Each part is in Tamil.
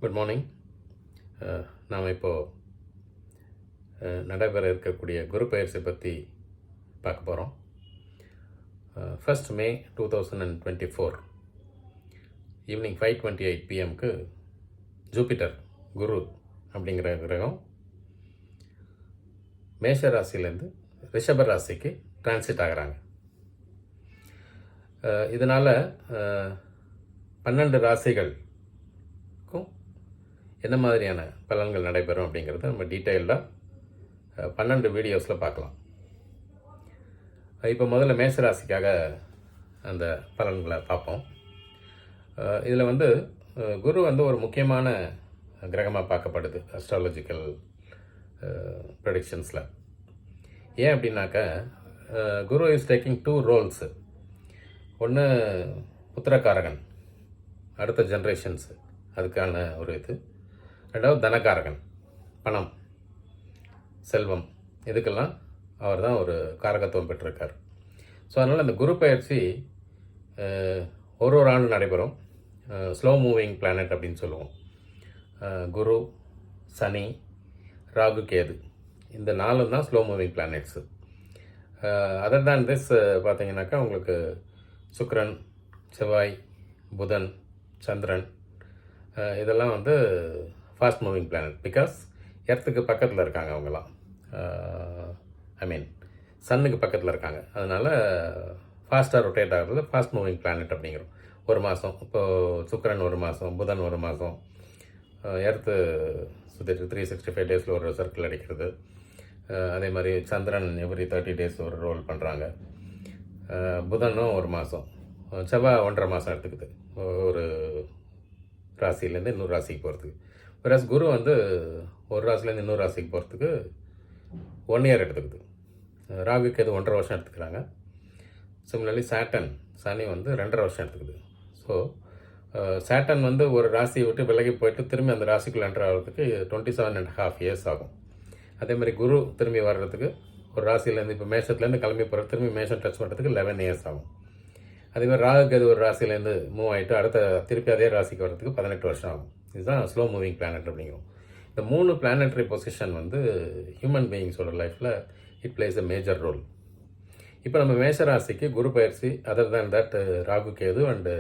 Good morning. நாம் இப்போது நடைபெற இருக்கக்கூடிய குரு பயிற்சி பற்றி பார்க்க போகிறோம். 1st May 2024 evening 5:28 PM Jupiter Guru அப்படிங்கிற கிரகம் மேஷ ராசியிலேருந்து ரிஷப ராசிக்கு டிரான்சிட் ஆகிறாங்க. இதனால் 12 ராசிகளுக்கும் என்ன மாதிரியான பலன்கள் நடைபெறும் அப்படிங்கிறத நம்ம டீட்டெயில்டாக 12 வீடியோஸில் பார்க்கலாம். இப்போ முதல்ல மேஷ ராசிக்காக அந்த பலன்களை பார்ப்போம். இதில் குரு ஒரு முக்கியமான கிரகமாக பார்க்கப்படுது அஸ்ட்ராலஜிக்கல் ப்ரெடிக்ஷன்ஸில். ஏன் அப்படின்னாக்க குரு இஸ் டேக்கிங் 2 ரோல்ஸு. ஒன்று புத்திரக்காரகன், அடுத்த ஜென்ரேஷன்ஸு, அதுக்கான ஒரு இது. ரெண்டாவது தனக்காரகன், பணம், செல்வம், இதுக்கெல்லாம் அவர் தான் ஒரு காரகத்துவம் பெற்றிருக்கார். ஸோ அதனால் இந்த குரு பயிற்சி ஒரு ஆண்டு நடைபெறும். ஸ்லோ மூவிங் பிளானட் அப்படின்னு சொல்லுவோம். குரு, சனி, ராகு, கேது, இந்த 4 தான் ஸ்லோ மூவிங் பிளானட்ஸு. அதர் தான் திஸ் பார்த்தீங்கன்னாக்கா உங்களுக்கு சுக்கிரன், செவ்வாய், புதன், சந்திரன், இதெல்லாம் ஃபாஸ்ட் மூவிங் பிளானட். பிகாஸ் எர்த்துக்கு பக்கத்தில் இருக்காங்க அவங்களாம். சன்னுக்கு பக்கத்தில் இருக்காங்க. அதனால் ஃபாஸ்ட்டாக ரொட்டேட் ஆகிறது ஃபாஸ்ட் மூவிங் பிளானட் அப்படிங்கிறோம். ஒரு மாதம் இப்போது சுக்கிரன் ஒரு மாதம், புதன் ஒரு மாதம், எர்த்து சுற்றிட்டு 365 டேஸில் ஒரு சர்க்கிள் அடிக்கிறது. அதே மாதிரி சந்திரன் எவ்ரி 30 டேஸ் ஒரு ரோல் பண்ணுறாங்க. புதனும் ஒரு மாதம், செவ்வாய் 1.5 மாதம் எடுத்துக்குது ஒரு ராசியிலேருந்து இன்னொரு ராசிக்கு போகிறதுக்கு. பிறகு குரு ஒரு ராசிலேருந்து இன்னொரு ராசிக்கு போகிறதுக்கு 1 இயர் எடுத்துக்குது. ராகுக்கு அது 1.5 வருஷம் எடுத்துக்கிறாங்க. சிமிலர்லி சனி 2.5 வருஷம் எடுத்துக்குது. ஸோ சாட்டன் ஒரு ராசியை விட்டு விலகி போயிட்டு திரும்பி அந்த ராசிக்குள்ள என்ட்ரு ஆகிறதுக்கு 27.5 இயர்ஸ் ஆகும். அதே மாதிரி குரு திரும்பி வர்றதுக்கு ஒரு ராசியிலேருந்து இப்போ மேஷத்துலேருந்து கிளம்பி போகிற திரும்பி மேஷம் டச் பண்ணுறதுக்கு 11 இயர்ஸ் ஆகும். அதேமாதிரி ராகுக்கு அது ஒரு ராசியிலேருந்து மூவ் ஆகிட்டு அடுத்த திருப்பி அதே ராசிக்கு வர்றதுக்கு 18 வருஷம் ஆகும். இதுதான் ஸ்லோ மூவிங் பிளானட் அப்படிங்கிறோம். இந்த 3 பிளானட்டரி பொசிஷன் ஹியூமன் பீயிங்ஸோட லைஃப்பில் it plays a major role. இப்போ நம்ம மேஷ ராசிக்கு குரு பயிற்சி, other than that Rahu, Ketu and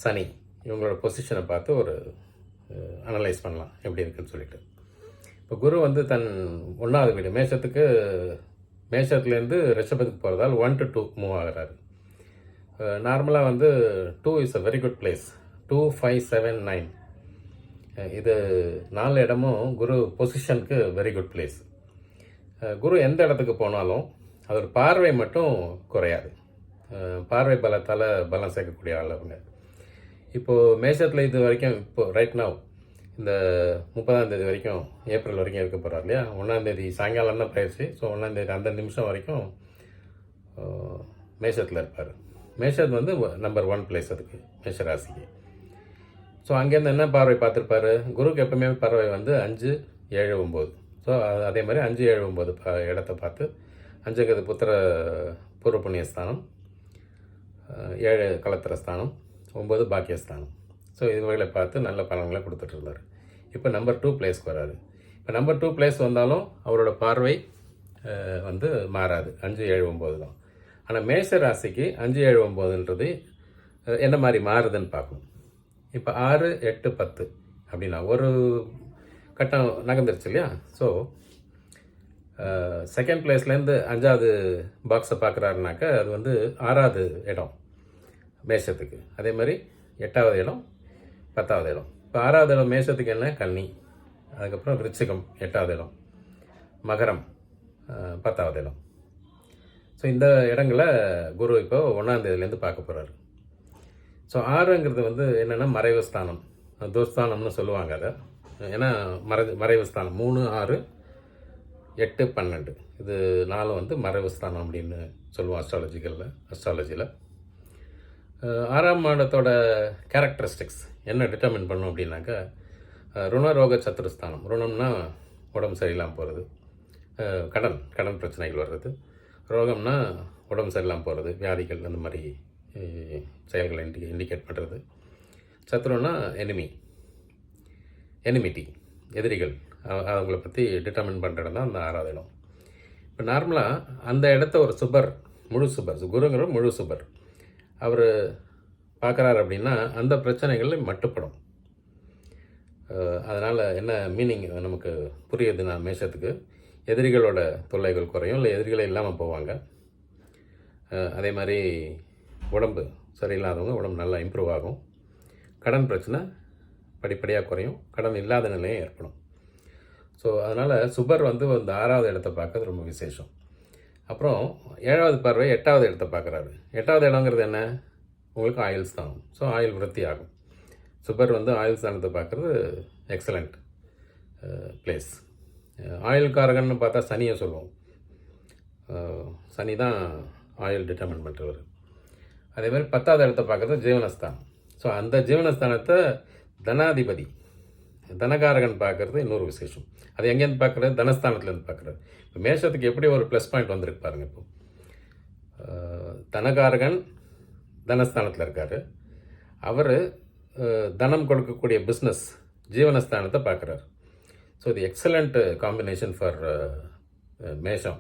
Shani, இவங்களோட பொசிஷனை பார்த்து ஒரு அனலைஸ் பண்ணலாம் எப்படி இருக்குன்னு சொல்லிட்டு. இப்போ குரு தன் 1வது வீடு மேஷத்துலேருந்து ரிஷபத்துக்கு போகிறதால் 1 to 2 மூவ் ஆகிறாரு. நார்மலாக 2 is a very good place. 2, 5, 7, 9 இது 4 இடமும் குரு பொசிஷனுக்கு வெரி குட் பிளேஸ். குரு எந்த இடத்துக்கு போனாலும் அதோட பார்வை மட்டும் குறையாது. பார்வை பலத்தால் பலம் சேர்க்கக்கூடிய அளவுங்க. இப்போது மேஷத்தில் இது வரைக்கும் இப்போ ரைட் நவ் இந்த 30ஆம் தேதி வரைக்கும், ஏப்ரல் வரைக்கும் இருக்க போகிறார் இல்லையா. 1ஆம் தேதி சாயங்காலம் தான் பயிற்சி. ஸோ 1ஆம் தேதி அந்த நிமிஷம் வரைக்கும் மேஷத்தில் இருப்பார். மேஷத் நம்பர் 1 பிளேஸ் அதுக்கு, மேஷ ராசிக்கு. ஸோ அங்கேருந்து என்ன பார்வை பார்த்துருப்பாரு? குருக்கு எப்பவுமே பார்வை 5, 7, 9. ஸோ அதே மாதிரி 5, 7, 9 இடத்த பார்த்து, 5ங்கிறது பூர்வ புண்ணியஸ்தானம், 7 கலத்திரஸ்தானம், 9 பாக்கியஸ்தானம். ஸோ இதுவர்களை பார்த்து நல்ல பலன்களை கொடுத்துட்டு இருந்தார். இப்போ நம்பர் 2 பிளேஸ்க்கு வராது. இப்போ நம்பர் 2 பிளேஸ் வந்தாலும் அவரோட பார்வை மாறாது. 5, 7, 9 தான். ஆனால் மேஷ ராசிக்கு 5, 7, 9ன்றது என்ன மாதிரி மாறுதுன்னு பார்க்கணும். இப்போ 6, 8, 10 அப்படின்னா ஒரு கட்டம் நகர்ந்துருச்சு இல்லையா. ஸோ செகண்ட் பிளேஸ்லேருந்து 5வது பாக்ஸை பார்க்குறாருனாக்க அது 6வது இடம் மேஷத்துக்கு. அதே மாதிரி 8வது இடம், 10வது இடம். இப்போ 6வது இடம் மேஷத்துக்கு என்ன? கன்னி. அதுக்கப்புறம் விருச்சிகம் 8வது இடம், மகரம் 10வது இடம். ஸோ இந்த இடங்களை குரு இப்போ 1ஆம் தேதியிலேருந்து பார்க்க போகிறாரு. ஸோ 6ங்கிறது என்னென்னா மறைவு ஸ்தானம், துர்ஸ்தானம்னு சொல்லுவாங்க அதை. ஏன்னா மறைவு ஸ்தானம் 3, 6, 8, 12 இது 4 மறைவு ஸ்தானம் அப்படின்னு சொல்லுவோம் அஸ்ட்ராலஜியில். 6ஆம் இடத்தோட கேரக்டரிஸ்டிக்ஸ் என்ன டிட்டர்மின் பண்ணும் அப்படின்னாக்கா, ருணரோக சத்துருஸ்தானம். ருணம்னா உடம்பு சரியில்லாமல் போகிறது, கடன் பிரச்சனைகள் வர்றது. ரோகம்னா உடம்பு சரியில்லாமல் போகிறது, வியாதிகள், அந்த மாதிரி செயல்களை இண்டிகேட் பண்ணுறது. சத்ருன்னா எனிமி, எனிமிட்டி, எதிரிகள், அவங்கள பற்றி டிட்டர்மின் பண்ணுற இடம் தான் அந்த 6வது இடம். இப்போ நார்மலாக அந்த இடத்த ஒரு சுபர், முழு சுபர், குருங்கிற முழு சுபர் அவர் பார்க்குறாரு அப்படின்னா அந்த பிரச்சனைகள் மட்டுப்படும். அதனால் என்ன மீனிங் நமக்கு புரியுதுன்னா, மேஷத்துக்கு எதிரிகளோட தொல்லைகள் குறையும், இல்லை எதிரிகளே இல்லாமல் போவாங்க. அதே மாதிரி உடம்பு சரியில்லாதவங்க உடம்பு நல்லா இம்ப்ரூவ் ஆகும். கடன் பிரச்சனை படிப்படியாக குறையும், கடன் இல்லாத நிலையும் ஏற்படும். ஸோ அதனால் சுபர் வந்து அந்த 6வது இடத்த பார்க்கறது ரொம்ப விசேஷம். அப்புறம் 7வது பார்வை 8வது இடத்த பார்க்குறாரு. 8வது இடங்கிறது என்ன? உங்களுக்கு ஆயுள் ஸ்தானம். ஸோ ஆயுள் விருத்தி ஆகும். சுபர் வந்து ஆயுள் ஸ்தானத்தை பார்க்குறது எக்ஸலண்ட் பிளேஸ். ஆயுள்காரகன்னு பார்த்தா சனியை சொல்லுவோம். சனி தான் ஆயுள் டிட்டர்மின் பண்ணுறவர். அதே மாதிரி 10வது இடத்த பார்க்குறது ஜீவனஸ்தானம். ஸோ அந்த ஜீவனஸ்தானத்தை தனாதிபதி, தனகாரகன் பார்க்குறது இன்னொரு விசேஷம். அது எங்கேருந்து பார்க்குறது? தனஸ்தானத்துலேருந்து பார்க்குறது. இப்போ மேஷத்துக்கு எப்படி ஒரு ப்ளஸ் பாயிண்ட் வந்திருக்கு பாருங்கள். இப்போ தனகாரகன் தனஸ்தானத்தில் இருக்கார். அவர் தனம் கொடுக்கக்கூடிய பிஸ்னஸ் ஜீவனஸ்தானத்தை பார்க்குறாரு. ஸோ இது எக்ஸலண்ட் காம்பினேஷன் ஃபார் மேஷம்.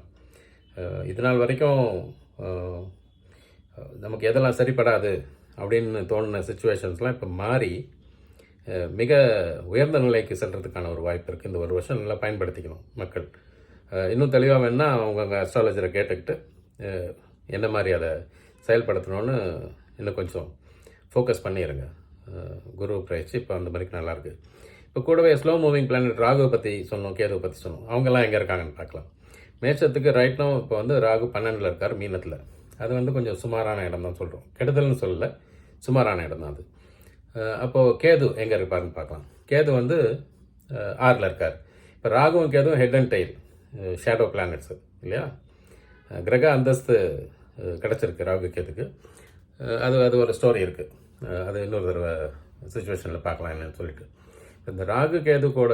இது நாள் வரைக்கும் நமக்கு எதெல்லாம் சரிப்படாது அப்படின்னு தோணுன சுச்சுவேஷன்ஸ்லாம் இப்போ மாறி மிக உயர்ந்த நிலைக்கு செல்கிறதுக்கான ஒரு வாய்ப்பு இருக்குது. இந்த ஒரு வருஷம் நல்லா பயன்படுத்திக்கணும் மக்கள். இன்னும் தெளிவாக வேணால் அவங்க அஸ்ட்ராலஜரை கேட்டுக்கிட்டு என்ன மாதிரி அதை செயல்படுத்தணும்னு இன்னும் கொஞ்சம் ஃபோக்கஸ் பண்ணிடுங்க. குரு பயிற்சி இப்போ அந்த மாதிரிக்கு நல்லாயிருக்கு. இப்போ கூடவே ஸ்லோ மூவிங் பிளானட் ராகுவை பற்றி சொன்னோம், கேதுவை பற்றி சொன்னோம். அவங்கெல்லாம் எங்கே இருக்காங்கன்னு பார்க்கலாம். மேஷத்துக்கு ரைட்னோ இப்போ வந்து ராகு 12ல் இருக்கார், மீனத்தில். அது வந்து கொஞ்சம் சுமாரான இடம் தான் சொல்கிறோம், கெடுதல்னு சொல்லலை, சுமாரான இடம் தான் அது. அப்போது கேது எங்கே இருப்பாருன்னு பார்க்கலாம். கேது வந்து 6ல் இருக்கார். இப்போ ராகுவும் கேதுவும் head and tail shadow planets இல்லையா? கிரக அந்தஸ்து கிடச்சிருக்கு ராகு கேதுக்கு. அது ஒரு ஸ்டோரி இருக்குது, அது இன்னொரு தடவை சுச்சுவேஷனில் பார்க்கலாம் என்னன்னு சொல்லிட்டு. இந்த ராகு கேதுக்கோட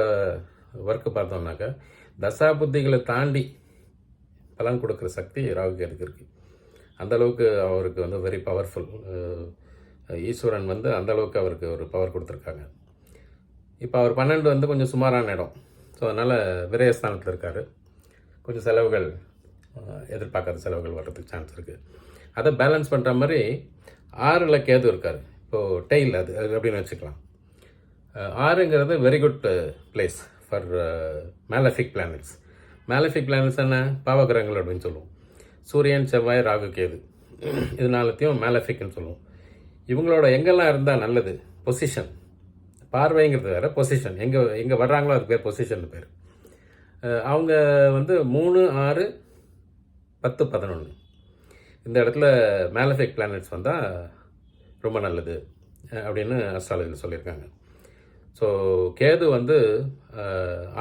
ஒர்க்கு பார்த்தோம்னாக்கா தசா புத்திகளை தாண்டி பலன் கொடுக்குற சக்தி ராகு கேதுக்கு இருக்குது. அந்தளவுக்கு அவருக்கு வந்து வெரி பவர்ஃபுல். ஈஸ்வரன் வந்து அந்தளவுக்கு அவருக்கு ஒரு பவர் கொடுத்துருக்காங்க. இப்போ அவர் 12 வந்து கொஞ்சம் சுமாரான இடம். ஸோ அதனால் விரயஸ்தானத்தில் இருக்கார். கொஞ்சம் செலவுகள், எதிர்பார்க்காத செலவுகள் வர்றதுக்கு சான்ஸ் இருக்குது. அதை பேலன்ஸ் பண்ணுற மாதிரி 6ல் கேது இருக்கார். இப்போது டெய்ல் அது அப்படின்னு வச்சுக்கலாம். 6ங்கிறது very good place for malefic planets. Malefic planets என்ன? பாவகிரகங்கள் அப்படின்னு சொல்லுவோம். சூரியன், செவ்வாய், ராகு, கேது, இது நாலுத்தையும் மேலஃபிக்னு சொல்லுவோம். இவங்களோட எங்கெல்லாம் இருந்தால் நல்லது? பொசிஷன். பார்வைங்கிறது வேறு, பொசிஷன் எங்கே வர்றாங்களோ அதுக்கு பேர் பொசிஷன் பேர். அவங்க வந்து 3, 6, 10, 11 இந்த இடத்துல மேலஃபிக் பிளானட்ஸ் வந்தால் ரொம்ப நல்லது அப்படின்னு அஸ்ட்ராலஜியில் சொல்லியிருக்காங்க. ஸோ கேது வந்து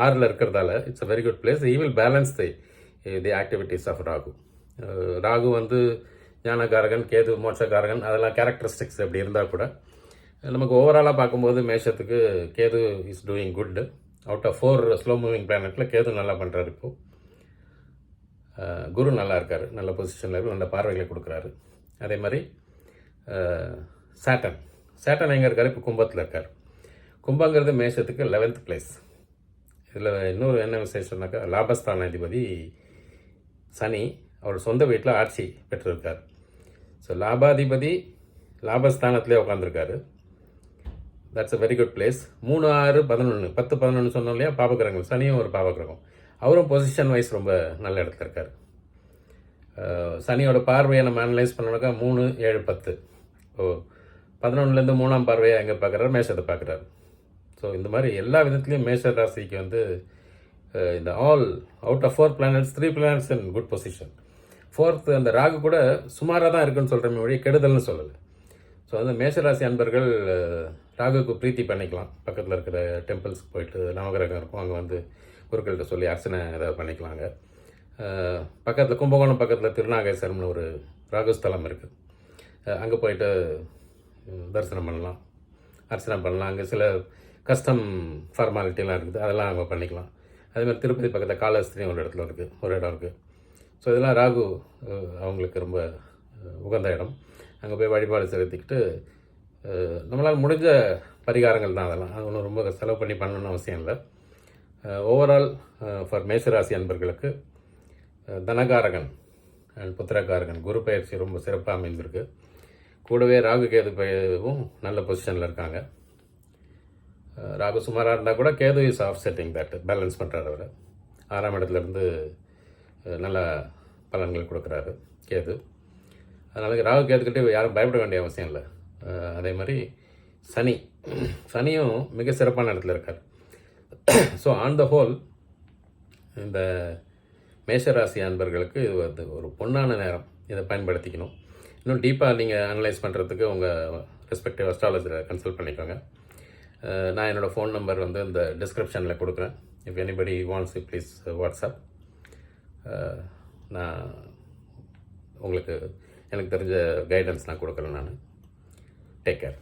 6ல் இருக்கிறதால it's a very good place. He will balance the activities of Rahu. Rahu வந்து ஞானகாரகன், கேது மோட்சகாரகன், அதெல்லாம் கேரக்டரிஸ்டிக்ஸ் அப்படி இருந்தால் கூட நமக்கு ஓவராலாக பார்க்கும்போது மேஷத்துக்கு Ketu is doing good. Out of 4 slow moving பிளானட்டில் கேது நல்லா பண்ணுறாரு. இப்போது குரு நல்லா இருக்கார், நல்ல பொசிஷனில் இருக்கு, நல்ல பார்வைகளை கொடுக்குறாரு. அதே மாதிரி சேட்டன் எங்கே இருக்கார்? இப்போ கும்பத்தில் இருக்கார். கும்பங்கிறது மேஷத்துக்கு 11th பிளேஸ். இதில் இன்னொரு என்ன விசேஷம்னாக்கா லாபஸ்தான அதிபதி சனி அவர் சொந்த வீட்டில் ஆட்சி பெற்றிருக்கார். ஸோ லாபாதிபதி லாபஸ்தானத்திலே உட்காந்துருக்காரு. That's a very good place. 3, 6, 11, 10, 11 சொன்னோம் இல்லையா? பாபகிரகங்கள். சனியும் ஒரு பாபகிரகம். அவரும் பொசிஷன் வைஸ் ரொம்ப நல்ல இடத்துல இருக்கார். சனியோட பார்வையை நம்ம அனலைஸ் பண்ணோம்னாக்கா 3, 7, 10. ஸோ 11லேருந்து 3ஆம் பார்வையை எங்கே பார்க்குறாரு? மேஷத்தை பார்க்குறாரு. ஸோ இந்த மாதிரி எல்லா விதத்துலேயும் மேஷ ராசிக்கு வந்து இந்த all out of 4 planets 3 planets in good position. 4th அந்த ராகு கூட சுமாராக தான் இருக்குன்னு சொல்கிறமே வழி கெடுதல்னு சொல்லலை. ஸோ அந்த மேஷராசி அன்பர்கள் ராகுக்கு பிரீத்தி பண்ணிக்கலாம். பக்கத்தில் இருக்கிற டெம்பிள்ஸ்க்கு போயிட்டு நவகிரகம் இருக்கும், அங்கே வந்து குருக்கள்கிட்ட சொல்லி அர்ச்சனை ஏதாவது பண்ணிக்கலாங்க. பக்கத்தில் கும்பகோணம் பக்கத்தில் திருநாகேஸ்வரம்னு ஒரு ராகுஸ்தலம் இருக்குது. அங்கே போயிட்டு தரிசனம் பண்ணலாம், அர்ச்சனை பண்ணலாம். அங்கே சில கஸ்டம் ஃபார்மாலிட்டிலாம் இருக்குது, அதெல்லாம் அங்கே பண்ணிக்கலாம். அதேமாதிரி திருப்பதி பக்கத்தில் காலஹஸ்திரியும் ஒரு இடம் இருக்குது. ஸோ இதெல்லாம் ராகு அவங்களுக்கு ரொம்ப உகந்த இடம். அங்கே போய் வழிபாடு செலுத்திக்கிட்டு நம்மளால் முடிஞ்ச பரிகாரங்கள் தான் அதெல்லாம். அது ஒன்றும் ரொம்ப செலவு பண்ணி பண்ணணும்னு அவசியம் இல்லை. ஓவரால் ஃபார் மேஷராசி அன்பர்களுக்கு தனகாரகன் அண்ட் புத்திரகாரகன் குரு பயிற்சி ரொம்ப சிறப்பாக அமைந்திருக்கு. கூடவே ராகு கேது பயிரும் நல்ல பொசிஷனில் இருக்காங்க. ராகு சுமாராக இருந்தால் கூட Ketu is off setting that, balance பண்ணுறாரு. அவர் 6ஆம் இடத்துலேருந்து நல்ல பலன்கள் கொடுக்குறாரு கேது. அதனால் ராகு கேதுக்கிட்டே யாரும் பயப்பட வேண்டிய அவசியம் இல்லை. அதே மாதிரி சனியும் மிக சிறப்பான இடத்துல இருக்கார். ஸோ ஆன் த ஹோல் இந்த மேஷராசி அன்பர்களுக்கு இது வந்து ஒரு பொன்னான நேரம். இதை பயன்படுத்திக்கணும். இன்னும் டீப்பாக நீங்கள் அனலைஸ் பண்ணுறதுக்கு உங்கள் ரெஸ்பெக்டிவ் அஸ்ட்ராலஜரை கன்சல்ட் பண்ணிக்கோங்க. நான் என்னோடய ஃபோன் நம்பர் வந்து இந்த டிஸ்கிரிப்ஷனில் கொடுக்குறேன். If anybody wants you please WhatsApp. நான் உங்களுக்கு எனக்கு தெரிஞ்ச கைடன்ஸ் நான் கொடுக்குறேன். நான் டேக் கேர்.